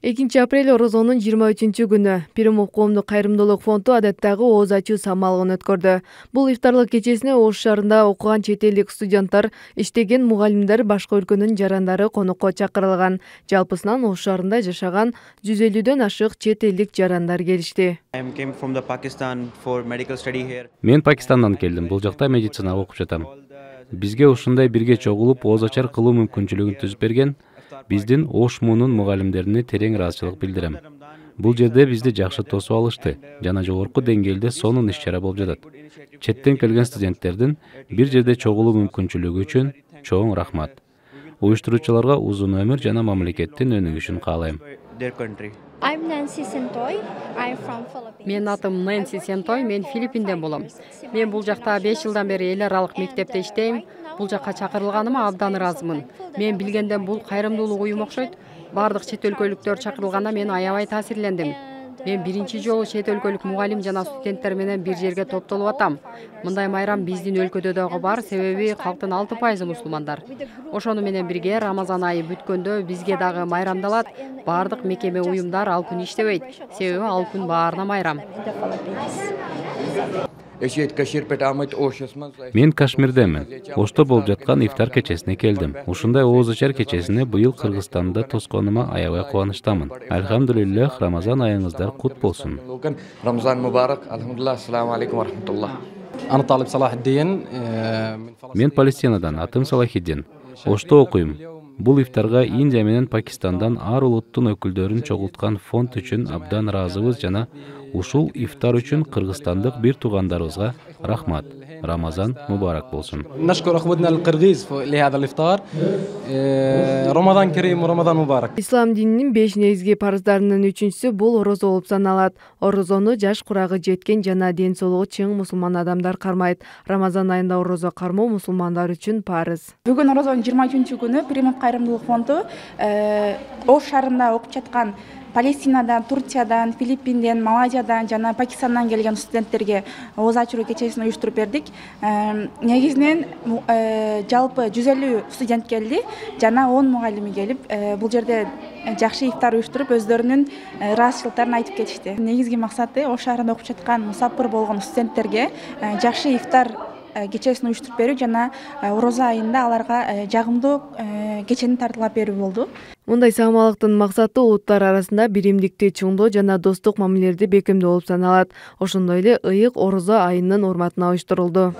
2 апрель орозонун 23-күнү Пиримов коомдук кайрымдуулук фонду адаттагы ооз ачуу самалыгын өткөрдү. Бул ифтарлык кечесине Ош шаарында окуган чет элдик студенттер, иштеген мугалимдер, башка өлкөнүн жарандары конокко чакырылган. Жалпысынан Ош шаарында жашаган 150дөн ашык чет элдик жарандар келишти. Мен Пакистандан келдим. Бул жакта медицина окуп жатам. Бизге ушундай бирге чогулуп ооз ачар кылуу мүмкүнчүлүгүн түзүп берген биздин Ош муунун мугалимдерине терең ыраазычылык билдирем. Бул жерде бизди жакшы тосуп алышты жана жогорку деңгээлде сонун иш-чара болуп жатат. Четтен келген студенттердин бир жерде чогулуу мүмкүнчүлүгү үчүн чоң рахмат. Уюштуруучуларга узун өмүр жана мамлекеттин өнүгүшүн каалайм. Менин атым Нэнси Сентой, мен Филиппинден болом. Мен бул жакта 5 жылдан бери эл аралык мектепте иштейм. Бул жакка чакырылганыма абдан ыраазымын. Мен билгенден бул кайрымдуулук уюм окшойт. Бардык чет өлкөлүктөр чакырылганда мен аябай таасирлендим. Мен биринчи жолу чет өлкөлүк мугалим жана студенттер менен бир жерге топтолуп атам. Мындай майрам биздин өлкөдө дагы бар, себеби калктын 6% мусулмандар. Ошону менен бирге Рамазан айы бүткөндө бизге дагы майрамдалат. Бардык мекеме уюмдар ал күн иштебейт, себеби ал күн баарына майрам. Мен Кашмирдемин. Ошто болуп жаткан ифтар кечесине келдим. Ушундай ооз ачар кечесине быйыл Кыргызстанда тосконума аябай кубанычтамын. Альхамдулиллах, Рамазан айыңыздар кут болсун. Рамазан мубарак. Алхамдулиллах. Ассаламу алейкум ва рахматуллах. Мен Палестинадан, атым Салахиддин. Ошто окуйм. Бул ифтарга Индия менен Пакистандан ар улуттун өкүлдөрүн чогулткан фонд үчүн абдан ыраазыбыз жана ушул ифтар үчүн кыргызстандык бир туугандарыбызга рахмат. Рамазан мубарак болсун. Рамазан керим, Рамазан мубарак. Ислам дининин 5 негизги парыздарынын 3-сү бул орозо болуп саналат. Орозону жаш курагы жеткен жана ден соолугу чың мусулман адамдар кармайт. Рамазан айында орозо кармоо мусулмандар үчүн парыз. Бүгүн орозонун 23-күнү Пиримов кайрымдуулук фонду Ош шаарында окуп жаткан Палестинадан, Турциядан, Филиппинден, Малайзиядан жана Пакистандан келген студенттерге ооз ачыруу кечесин уюштуруп бердик. Негизинен жалпы 150 студент келди жана 10 мугалими келип, бул жерде жакшы ифтар уюштуруп, өздөрүнүн ыраазычылыктарын айтып кетишти. Негизги максаты Ош шаарында окуп жаткан мусапыр болгон студенттерге жакшы ифтар кечесин уюштуруп берүү жана орозо айында аларга жагымдуу кечени тартуулап берүү болду. Мындай самалыктын максаты улуттар арасында биримдикти чыңдоо жана достук мамилелерди бекемдөө болуп саналат. Ошондой эле ыйык орозо айынын урматына уюштурулду.